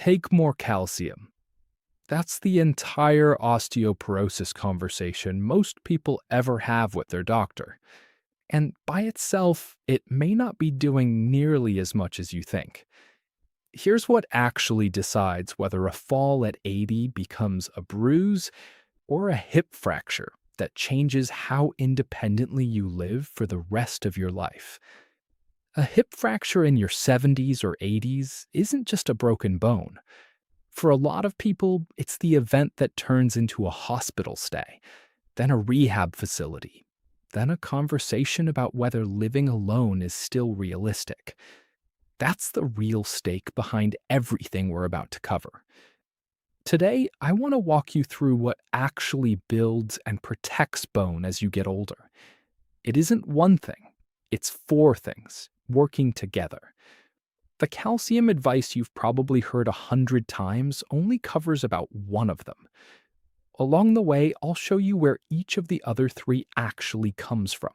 Take more calcium. That's the entire osteoporosis conversation most people ever have with their doctor. And by itself, it may not be doing nearly as much as you think. Here's what actually decides whether a fall at 80 becomes a bruise or a hip fracture that changes how independently you live for the rest of your life. A hip fracture in your 70s or 80s isn't just a broken bone. For a lot of people, it's the event that turns into a hospital stay, then a rehab facility, then a conversation about whether living alone is still realistic. That's the real stake behind everything we're about to cover. Today, I want to walk you through what actually builds and protects bone as you get older. It isn't one thing, it's four things working together. The calcium advice you've probably heard 100 times only covers about one of them. Along the way, I'll show you where each of the other three actually comes from,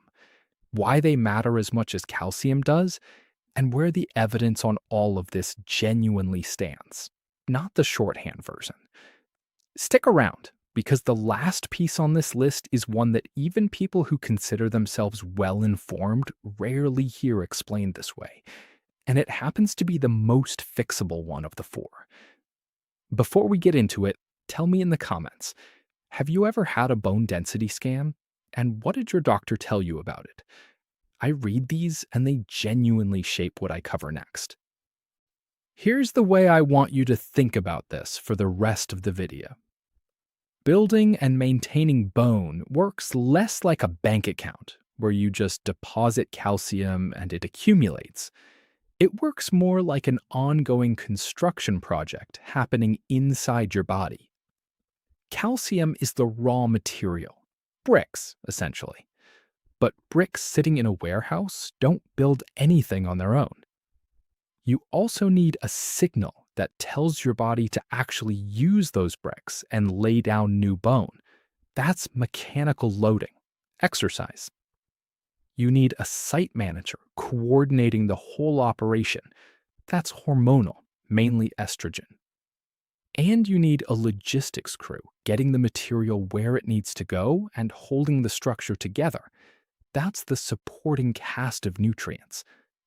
why they matter as much as calcium does, and where the evidence on all of this genuinely stands, not the shorthand version. Stick around, because the last piece on this list is one that even people who consider themselves well-informed rarely hear explained this way, and it happens to be the most fixable one of the four. Before we get into it, tell me in the comments, have you ever had a bone density scan? And what did your doctor tell you about it? I read these and they genuinely shape what I cover next. Here's the way I want you to think about this for the rest of the video. Building and maintaining bone works less like a bank account, where you just deposit calcium and it accumulates. It works more like an ongoing construction project happening inside your body. Calcium is the raw material, bricks, essentially. But bricks sitting in a warehouse don't build anything on their own. You also need a signal that tells your body to actually use those bricks and lay down new bone. That's mechanical loading, exercise. You need a site manager coordinating the whole operation. That's hormonal, mainly estrogen. And you need a logistics crew getting the material where it needs to go and holding the structure together. That's the supporting cast of nutrients: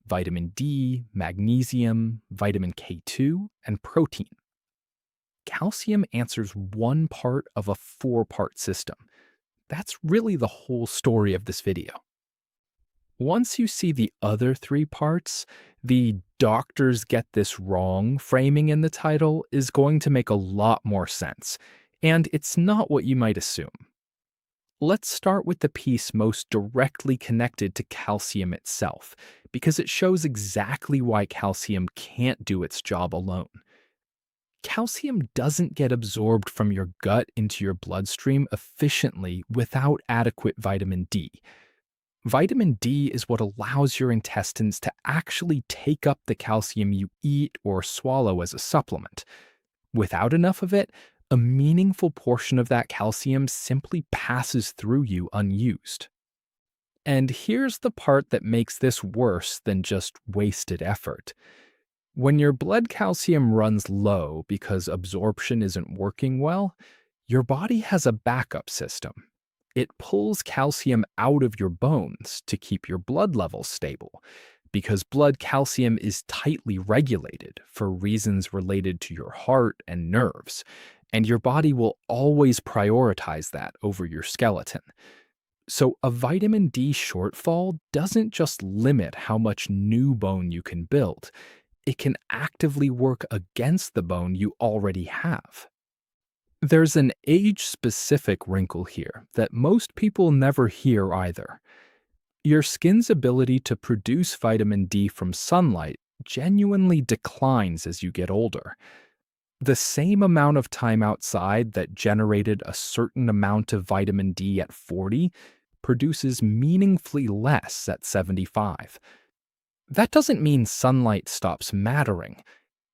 vitamin D, magnesium, vitamin K2, and protein. Calcium answers one part of a four-part system. That's really the whole story of this video. Once you see the other three parts, the "doctors get this wrong" framing in the title is going to make a lot more sense, and it's not what you might assume. Let's start with the piece most directly connected to calcium itself, because it shows exactly why calcium can't do its job alone. Calcium doesn't get absorbed from your gut into your bloodstream efficiently without adequate vitamin D. Vitamin D is what allows your intestines to actually take up the calcium you eat or swallow as a supplement. Without enough of it, a meaningful portion of that calcium simply passes through you unused. And here's the part that makes this worse than just wasted effort. When your blood calcium runs low because absorption isn't working well, your body has a backup system. It pulls calcium out of your bones to keep your blood levels stable, because blood calcium is tightly regulated for reasons related to your heart and nerves, and your body will always prioritize that over your skeleton. So a vitamin D shortfall doesn't just limit how much new bone you can build, it can actively work against the bone you already have. There's an age-specific wrinkle here that most people never hear either. Your skin's ability to produce vitamin D from sunlight genuinely declines as you get older. The same amount of time outside that generated a certain amount of vitamin D at 40 produces meaningfully less at 75. That doesn't mean sunlight stops mattering.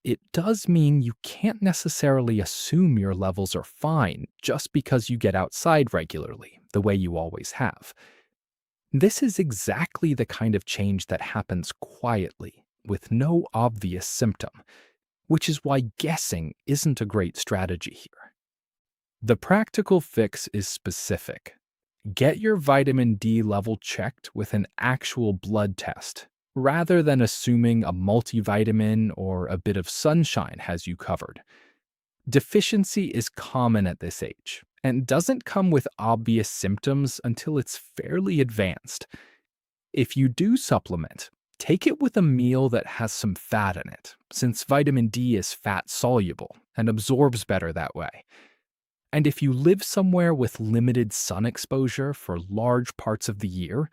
It does mean you can't necessarily assume your levels are fine just because you get outside regularly, the way you always have. This is exactly the kind of change that happens quietly, with no obvious symptom. which is why guessing isn't a great strategy here. The practical fix is specific. Get your vitamin D level checked with an actual blood test, rather than assuming a multivitamin or a bit of sunshine has you covered. Deficiency is common at this age and doesn't come with obvious symptoms until it's fairly advanced. If you do supplement, take it with a meal that has some fat in it, since vitamin D is fat soluble and absorbs better that way. And if you live somewhere with limited sun exposure for large parts of the year,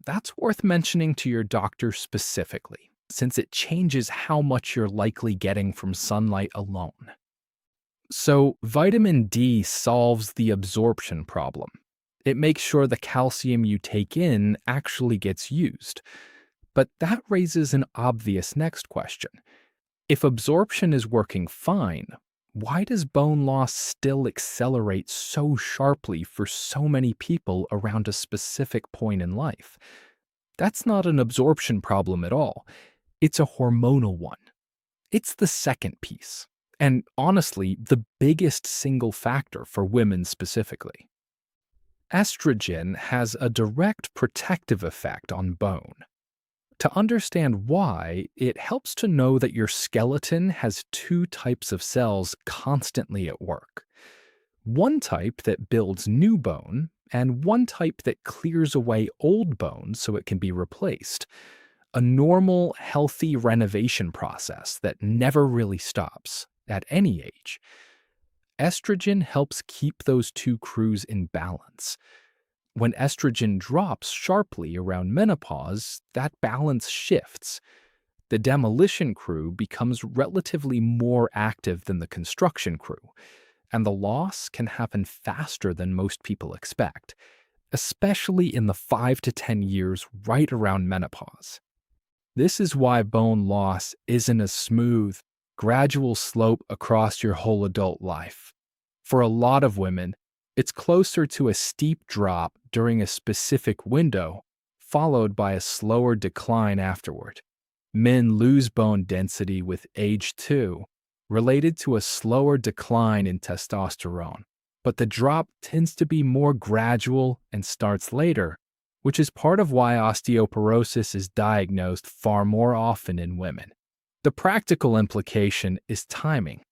that's worth mentioning to your doctor specifically, since it changes how much you're likely getting from sunlight alone. So, vitamin D solves the absorption problem. It makes sure the calcium you take in actually gets used. But that raises an obvious next question. If absorption is working fine, why does bone loss still accelerate so sharply for so many people around a specific point in life? That's not an absorption problem at all. It's a hormonal one. It's the second piece, and honestly, the biggest single factor for women specifically. Estrogen has a direct protective effect on bone. To understand why, it helps to know that your skeleton has two types of cells constantly at work. One type that builds new bone, and one type that clears away old bone so it can be replaced. A normal, healthy renovation process that never really stops, at any age. Estrogen helps keep those two crews in balance. When estrogen drops sharply around menopause, that balance shifts. The demolition crew becomes relatively more active than the construction crew, and the loss can happen faster than most people expect, especially in the 5 to 10 years right around menopause. This is why bone loss isn't a smooth, gradual slope across your whole adult life. For a lot of women, it's closer to a steep drop during a specific window, followed by a slower decline afterward. Men lose bone density with age too, related to a slower decline in testosterone, but the drop tends to be more gradual and starts later, which is part of why osteoporosis is diagnosed far more often in women. The practical implication is timing.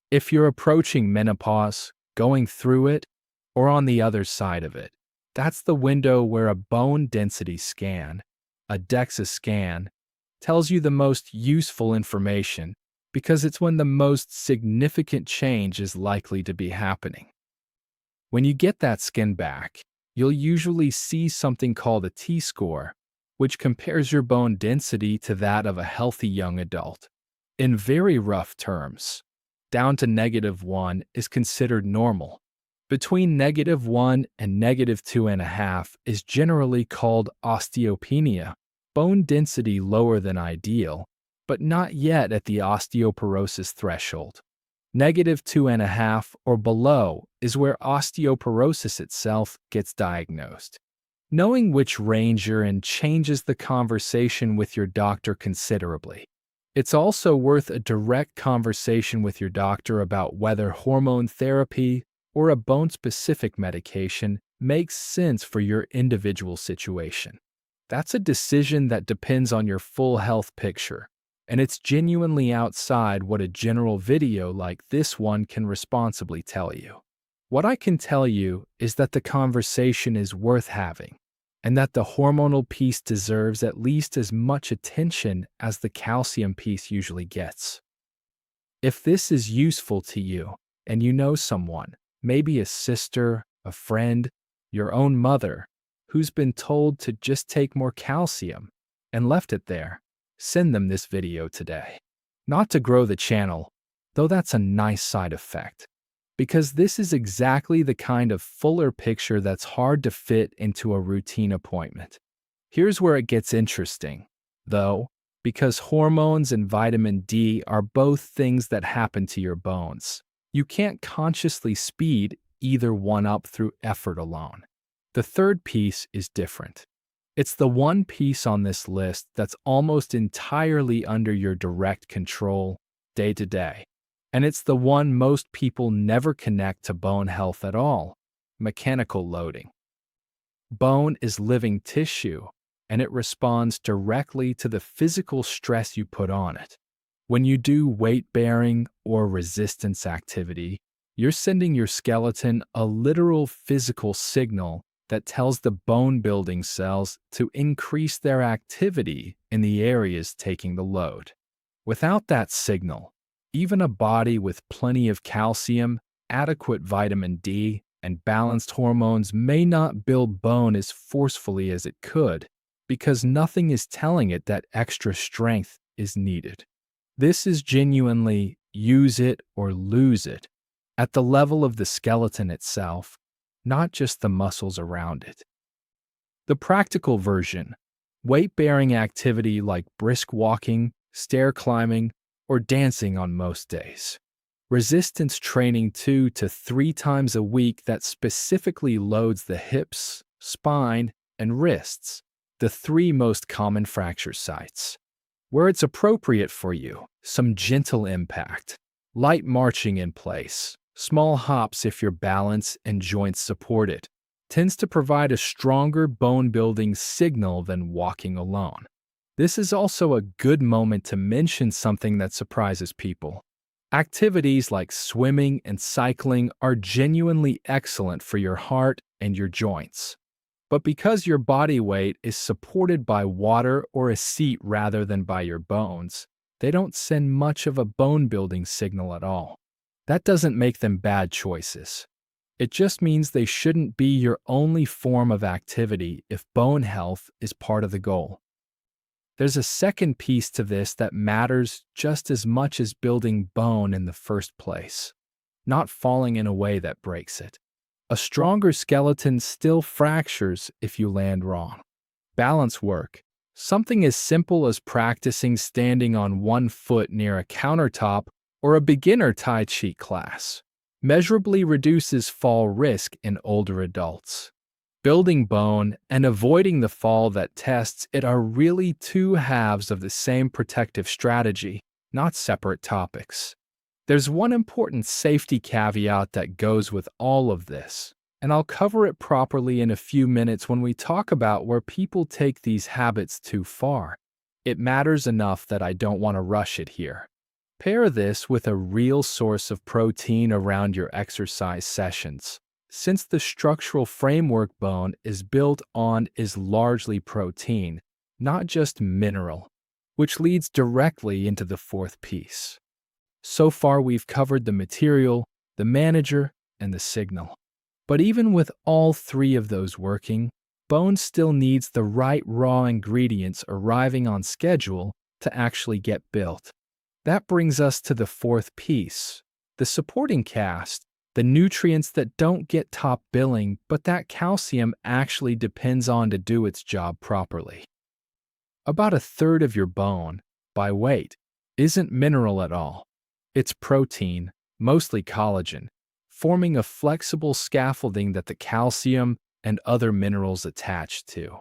If you're approaching menopause, going through it, or on the other side of it, that's the window where a bone density scan, a DEXA scan, tells you the most useful information because it's when the most significant change is likely to be happening. When you get that skin back, you'll usually see something called a T-score, which compares your bone density to that of a healthy young adult. In very rough terms, down to -1 is considered normal. Between -1 and -2.5 is generally called osteopenia, bone density lower than ideal, but not yet at the osteoporosis threshold. -2.5 or below is where osteoporosis itself gets diagnosed. Knowing which range you're in changes the conversation with your doctor considerably. It's also worth a direct conversation with your doctor about whether hormone therapy or a bone-specific medication makes sense for your individual situation. That's a decision that depends on your full health picture, and it's genuinely outside what a general video like this one can responsibly tell you. What I can tell you is that the conversation is worth having, and that the hormonal piece deserves at least as much attention as the calcium piece usually gets. If this is useful to you, and you know someone, maybe a sister, a friend, your own mother, who's been told to just take more calcium and left it there, send them this video today. Not to grow the channel, though that's a nice side effect, because this is exactly the kind of fuller picture that's hard to fit into a routine appointment. Here's where it gets interesting, though, because hormones and vitamin D are both things that happen to your bones. You can't consciously speed either one up through effort alone. The third piece is different. It's the one piece on this list that's almost entirely under your direct control day to day. And it's the one most people never connect to bone health at all: mechanical loading. Bone is living tissue, and it responds directly to the physical stress you put on it. When you do weight-bearing or resistance activity, you're sending your skeleton a literal physical signal that tells the bone-building cells to increase their activity in the areas taking the load. Without that signal, even a body with plenty of calcium, adequate vitamin D, and balanced hormones may not build bone as forcefully as it could, because nothing is telling it that extra strength is needed. This is genuinely use it or lose it at the level of the skeleton itself, not just the muscles around it. The practical version: weight-bearing activity like brisk walking, stair climbing, or dancing on most days. Resistance training 2 to 3 times a week that specifically loads the hips, spine, and wrists, the 3 most common fracture sites. Where it's appropriate for you, some gentle impact, light marching in place, small hops if your balance and joints support it, tends to provide a stronger bone-building signal than walking alone. This is also a good moment to mention something that surprises people. Activities like swimming and cycling are genuinely excellent for your heart and your joints. But because your body weight is supported by water or a seat rather than by your bones, they don't send much of a bone-building signal at all. That doesn't make them bad choices. It just means they shouldn't be your only form of activity if bone health is part of the goal. There's a second piece to this that matters just as much as building bone in the first place: not falling in a way that breaks it. A stronger skeleton still fractures if you land wrong. Balance work, something as simple as practicing standing on one foot near a countertop or a beginner Tai Chi class, measurably reduces fall risk in older adults. Building bone and avoiding the fall that tests it are really 2 halves of the same protective strategy, not separate topics. There's one important safety caveat that goes with all of this, and I'll cover it properly in a few minutes when we talk about where people take these habits too far. It matters enough that I don't want to rush it here. Pair this with a real source of protein around your exercise sessions, since the structural framework bone is built on is largely protein, not just mineral, which leads directly into the 4th piece. So far we've covered the material, the manager, and the signal. But even with all 3 of those working, bone still needs the right raw ingredients arriving on schedule to actually get built. That brings us to the 4th piece: the supporting cast, the nutrients that don't get top billing but that calcium actually depends on to do its job properly. About 1/3 of your bone, by weight, isn't mineral at all. It's protein, mostly collagen, forming a flexible scaffolding that the calcium and other minerals attach to.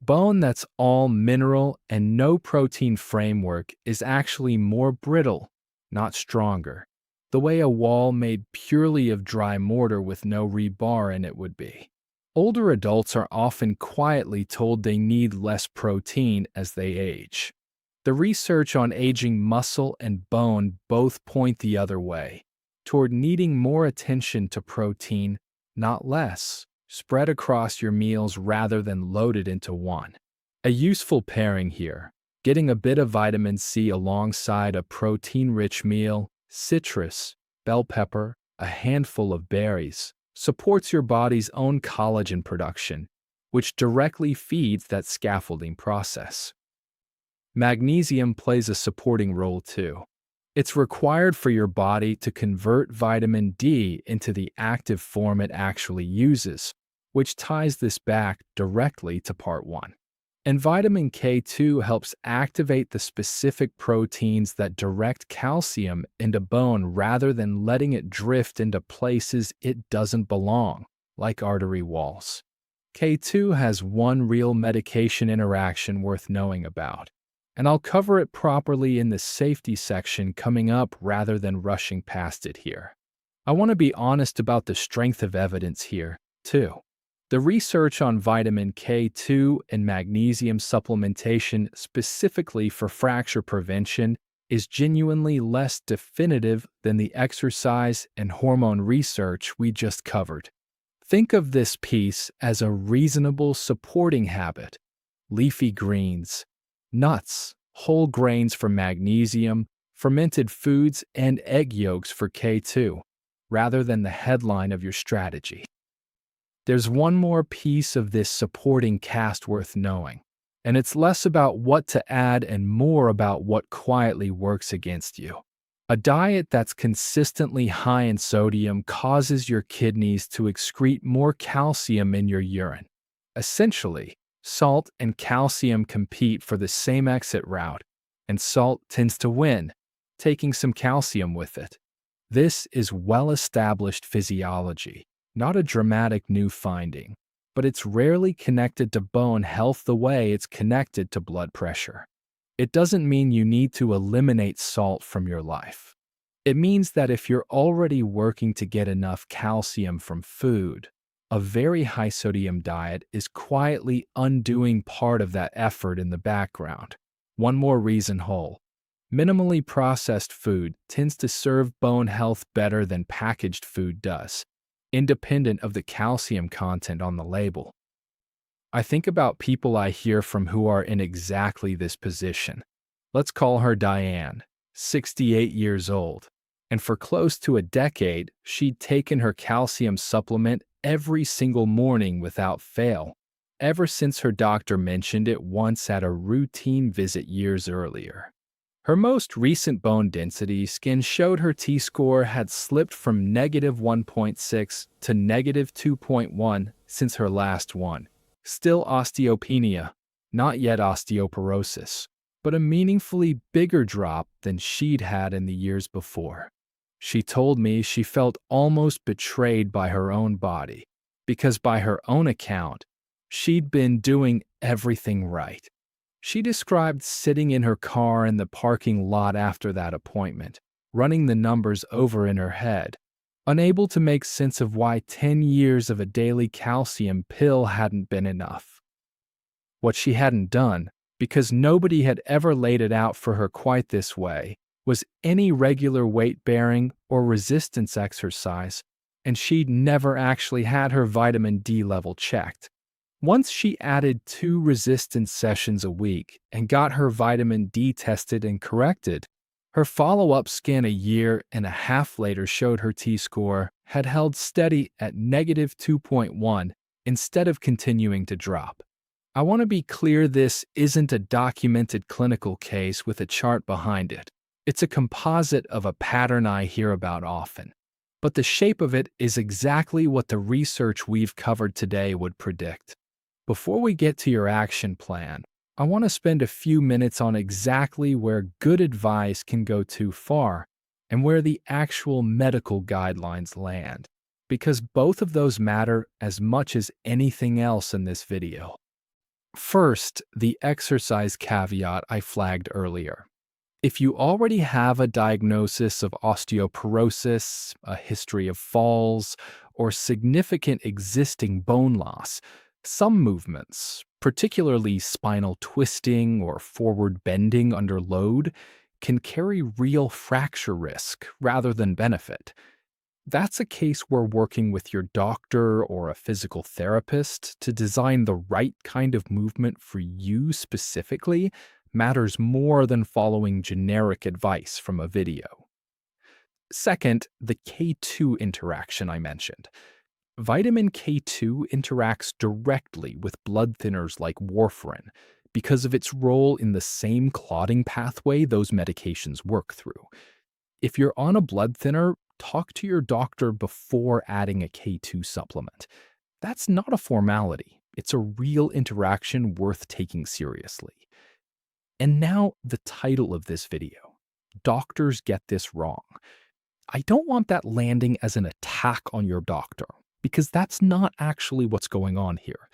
Bone that's all mineral and no protein framework is actually more brittle, not stronger, the way a wall made purely of dry mortar with no rebar in it would be. Older adults are often quietly told they need less protein as they age. The research on aging muscle and bone both point the other way, toward needing more attention to protein, not less, spread across your meals rather than loaded into one. A useful pairing here: getting a bit of vitamin C alongside a protein-rich meal, citrus, bell pepper, a handful of berries, supports your body's own collagen production, which directly feeds that scaffolding process. Magnesium plays a supporting role too. It's required for your body to convert vitamin D into the active form it actually uses, which ties this back directly to part 1. And vitamin K2 helps activate the specific proteins that direct calcium into bone rather than letting it drift into places it doesn't belong, like artery walls. K2 has one real medication interaction worth knowing about. and I'll cover it properly in the safety section coming up rather than rushing past it here. I want to be honest about the strength of evidence here, too. The research on vitamin K2 and magnesium supplementation specifically for fracture prevention is genuinely less definitive than the exercise and hormone research we just covered. Think of this piece as a reasonable supporting habit: leafy greens, nuts, whole grains for magnesium, fermented foods, and egg yolks for K2, rather than the headline of your strategy. There's one more piece of this supporting cast worth knowing, and it's less about what to add and more about what quietly works against you. A diet that's consistently high in sodium causes your kidneys to excrete more calcium in your urine. Essentially, salt and calcium compete for the same exit route, and salt tends to win, taking some calcium with it. This is well-established physiology, not a dramatic new finding, but it's rarely connected to bone health the way it's connected to blood pressure. It doesn't mean you need to eliminate salt from your life. It means that if you're already working to get enough calcium from food, a very high sodium diet is quietly undoing part of that effort in the background. One more reason whole. Minimally processed food tends to serve bone health better than packaged food does, independent of the calcium content on the label. I think about people I hear from who are in exactly this position. Let's call her Diane, 68 years old, and for close to a decade, she'd taken her calcium supplement every single morning without fail, ever since her doctor mentioned it once at a routine visit years earlier. Her most recent bone density scan showed her T-score had slipped from -1.6 to -2.1 since her last one. Still osteopenia, not yet osteoporosis, but a meaningfully bigger drop than she'd had in the years before. She told me she felt almost betrayed by her own body, because by her own account, she'd been doing everything right. She described sitting in her car in the parking lot after that appointment, running the numbers over in her head, unable to make sense of why 10 years of a daily calcium pill hadn't been enough. What she hadn't done, because nobody had ever laid it out for her quite this way, was any regular weight-bearing or resistance exercise, and she'd never actually had her vitamin D level checked. Once she added 2 resistance sessions a week and got her vitamin D tested and corrected, her follow-up scan a year and a half later showed her T-score had held steady at -2.1 instead of continuing to drop. I want to be clear, this isn't a documented clinical case with a chart behind it. It's a composite of a pattern I hear about often. But the shape of it is exactly what the research we've covered today would predict. Before we get to your action plan, I want to spend a few minutes on exactly where good advice can go too far and where the actual medical guidelines land, because both of those matter as much as anything else in this video. First, the exercise caveat I flagged earlier. If you already have a diagnosis of osteoporosis, a history of falls, or significant existing bone loss, some movements, particularly spinal twisting or forward bending under load, can carry real fracture risk rather than benefit. That's a case where working with your doctor or a physical therapist to design the right kind of movement for you specifically matters more than following generic advice from a video. Second, the K2 interaction I mentioned. Vitamin K2 interacts directly with blood thinners like warfarin because of its role in the same clotting pathway those medications work through. If you're on a blood thinner, talk to your doctor before adding a K2 supplement. That's not a formality. It's a real interaction worth taking seriously. And now the title of this video. Doctors get this wrong. I don't want that landing as an attack on your doctor, because that's not actually what's going on here.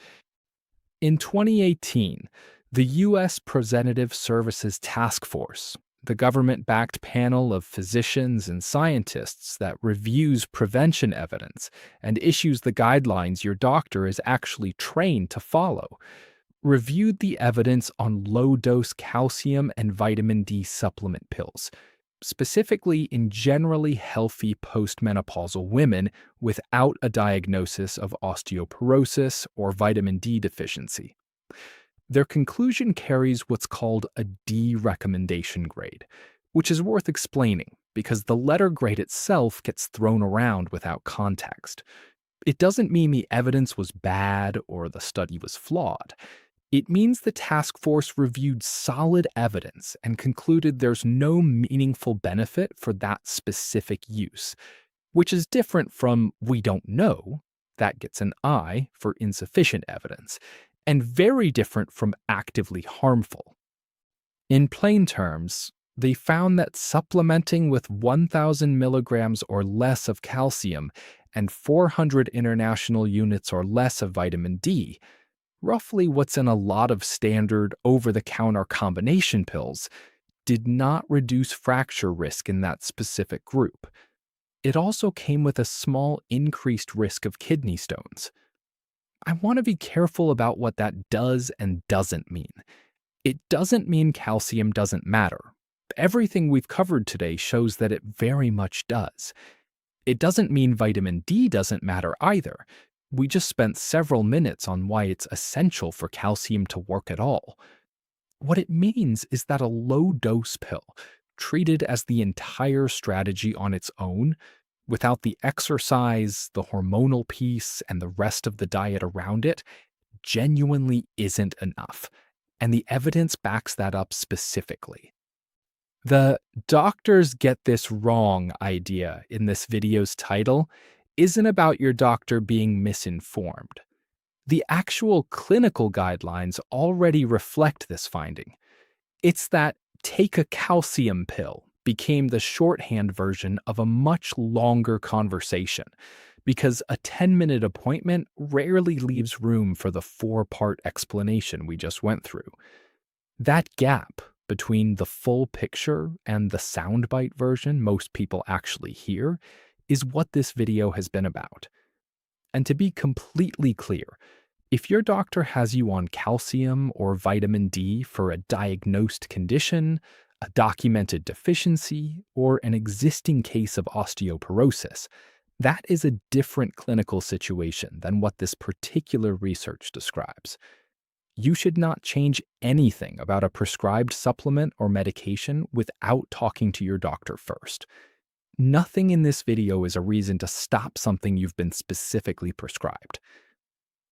In 2018, The U.S. Preventative Services Task Force, the government-backed panel of physicians and scientists that reviews prevention evidence and issues the guidelines your doctor is actually trained to follow, reviewed the evidence on low-dose calcium and vitamin D supplement pills, specifically in generally healthy postmenopausal women without a diagnosis of osteoporosis or vitamin D deficiency. Their conclusion carries what's called a D recommendation grade, which is worth explaining because the letter grade itself gets thrown around without context. It doesn't mean the evidence was bad or the study was flawed. It means the task force reviewed solid evidence and concluded there's no meaningful benefit for that specific use, which is different from "we don't know," that gets an I for insufficient evidence, and very different from actively harmful. In plain terms, they found that supplementing with 1,000 milligrams or less of calcium and 400 international units or less of vitamin D, roughly what's in a lot of standard over-the-counter combination pills, did not reduce fracture risk in that specific group. It also came with a small increased risk of kidney stones. I want to be careful about what that does and doesn't mean. It doesn't mean calcium doesn't matter. Everything we've covered today shows that it very much does. It doesn't mean vitamin D doesn't matter either. We just spent several minutes on why it's essential for calcium to work at all. What it means is that a low-dose pill, treated as the entire strategy on its own, without the exercise, the hormonal piece, and the rest of the diet around it, genuinely isn't enough. And the evidence backs that up specifically. The "doctors get this wrong" idea in this video's title isn't about your doctor being misinformed. The actual clinical guidelines already reflect this finding. It's that "take a calcium pill" became the shorthand version of a much longer conversation, because a 10-minute appointment rarely leaves room for the 4-part explanation we just went through. That gap between the full picture and the soundbite version most people actually hear is what this video has been about. And to be completely clear, if your doctor has you on calcium or vitamin D for a diagnosed condition, a documented deficiency, or an existing case of osteoporosis, that is a different clinical situation than what this particular research describes. You should not change anything about a prescribed supplement or medication without talking to your doctor first. Nothing in this video is a reason to stop something you've been specifically prescribed.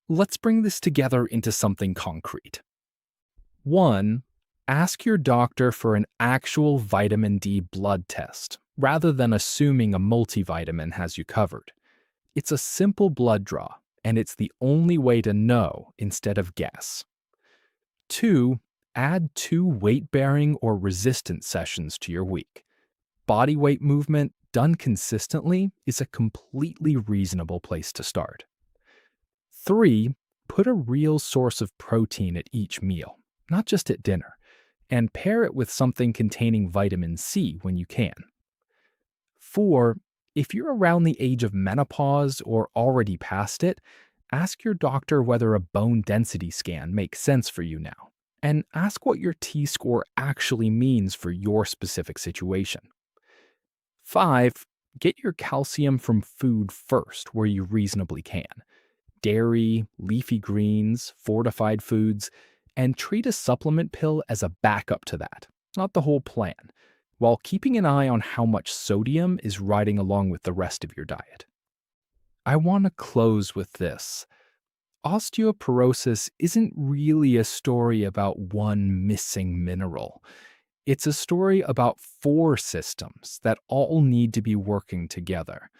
Let's bring this together into something concrete. 1. Ask your doctor for an actual vitamin D blood test, rather than assuming a multivitamin has you covered. It's a simple blood draw, and it's the only way to know instead of guess. 2. Add 2 weight-bearing or resistance sessions to your week. Body weight movement done consistently is a completely reasonable place to start. 3. Put a real source of protein at each meal, not just at dinner, and pair it with something containing vitamin C when you can. 4. If you're around the age of menopause or already past it, ask your doctor whether a bone density scan makes sense for you now, and ask what your T-score actually means for your specific situation. 5. Get your calcium from food first where you reasonably can. Dairy, leafy greens, fortified foods, and treat a supplement pill as a backup to that, not the whole plan, while keeping an eye on how much sodium is riding along with the rest of your diet. I want to close with this. Osteoporosis isn't really a story about one missing mineral. It's a story about 4 systems that all need to be working together.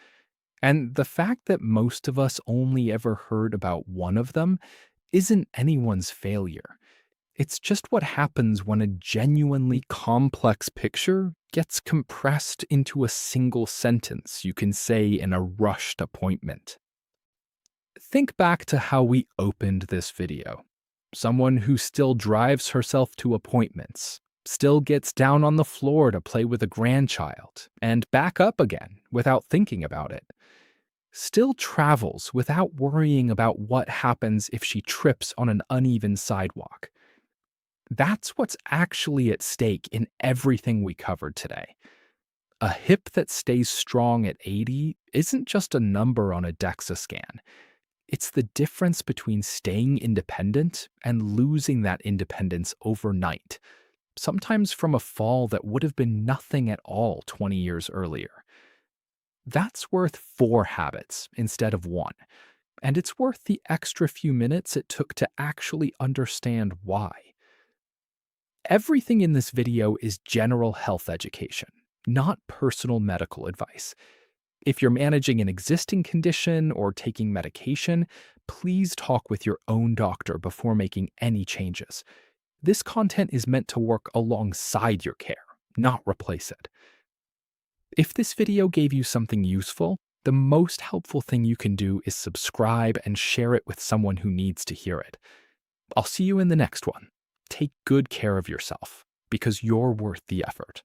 And the fact that most of us only ever heard about one of them isn't anyone's failure. It's just what happens when a genuinely complex picture gets compressed into a single sentence you can say in a rushed appointment. Think back to how we opened this video. someone who still drives herself to appointments, still gets down on the floor to play with a grandchild, and back up again without thinking about it, still travels without worrying about what happens if she trips on an uneven sidewalk. That's what's actually at stake in everything we covered today. A hip that stays strong at 80 isn't just a number on a DEXA scan. It's the difference between staying independent and losing that independence overnight, sometimes from a fall that would have been nothing at all 20 years earlier. That's worth 4 habits instead of 1, and it's worth the extra few minutes it took to actually understand why. Everything in this video is general health education, not personal medical advice. If you're managing an existing condition or taking medication, please talk with your own doctor before making any changes. This content is meant to work alongside your care, not replace it. If this video gave you something useful, the most helpful thing you can do is subscribe and share it with someone who needs to hear it. I'll see you in the next one. Take good care of yourself, because you're worth the effort.